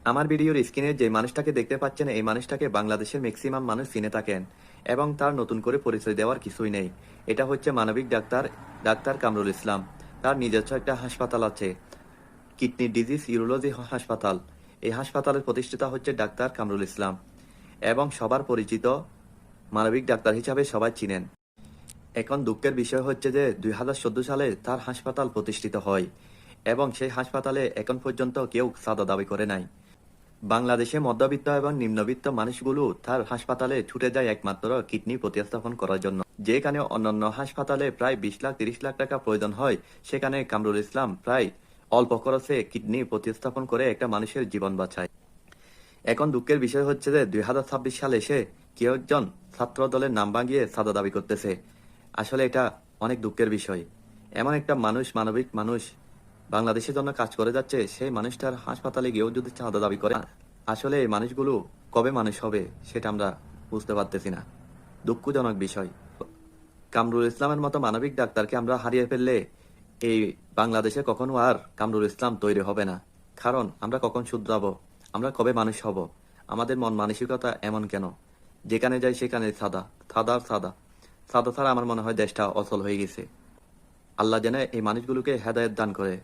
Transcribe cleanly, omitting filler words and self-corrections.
আমার ভিডিওর স্ক্রিনে যে মানুষটাকে দেখতে পাচ্ছেন, এই মানুষটাকে বাংলাদেশের ম্যাক্সিমাম মানুষ চিনে থাকেন এবং তার নতুন করে পরিচয় দেওয়ার কিছুই নেই। এটা হচ্ছে মানবিক ডাক্তার, ডাক্তার কামরুল ইসলাম। তার নিজস্ব একটা হাসপাতাল আছে, কিডনি ডিজিজ ইউরোলজি হাসপাতাল। এই হাসপাতালের প্রতিষ্ঠাতা হচ্ছে ডাক্তার কামরুল ইসলাম এবং সবার পরিচিত মানবিক ডাক্তার হিসাবে সবাই চিনেন। এখন দুঃখের বিষয় হচ্ছে যে 2014 সালে তার হাসপাতাল প্রতিষ্ঠিত হয় এবং সেই হাসপাতালে এখন পর্যন্ত কেউ চাঁদা দাবি করে নাই। বাংলাদেশে মধ্যবিত্ত এবং নিম্নবিত্ত মানুষগুলো তার হাসপাতালে ছুটে যায় একমাত্র কিডনি প্রতিস্থাপন করার জন্য। যেখানে অন্যান্য হাসপাতালে প্রায় 20 লাখ 30 লাখ টাকা প্রয়োজন হয়, সেখানে কামরুল ইসলাম প্রায় অল্প খরচে কিডনি প্রতিস্থাপন করে একটা মানুষের জীবন বাঁচায়। এখন দুঃখের বিষয় হচ্ছে যে 2026 সালে এসে কেউ একজন ছাত্র দলের নাম ভাঙিয়ে চাঁদা দাবি করতেছে। আসলে এটা অনেক দুঃখের বিষয়। এমন একটা মানুষ, মানবিক মানুষ বাংলাদেশের জন্য কাজ করে যাচ্ছে, সেই মানুষটার হাসপাতালে গিয়েও যদি চাঁদা দাবি করে, আসলে এই মানুষগুলো কবে মানুষ হবে সেটা আমরা বুঝতে পারতেছি না। দুঃখজনক বিষয়। কামরুল ইসলামের মতো মানবিক ডাক্তারকে আমরা হারিয়ে ফেললে এই বাংলাদেশে কখনো আর কামরুল ইসলাম তৈরি হবে না। কারণ আমরা কখন শুধরাবো? আমরা কবে মানুষ হব? আমাদের মন মানসিকতা এমন কেন? যেখানে যাই সেখানে সাদা, সাদা সাদা। সাদা ছাড়া আমার মনে হয় দেশটা অচল হয়ে গেছে। আল্লাহ যেন এই মানুষগুলোকে হেদায়েত দান করে।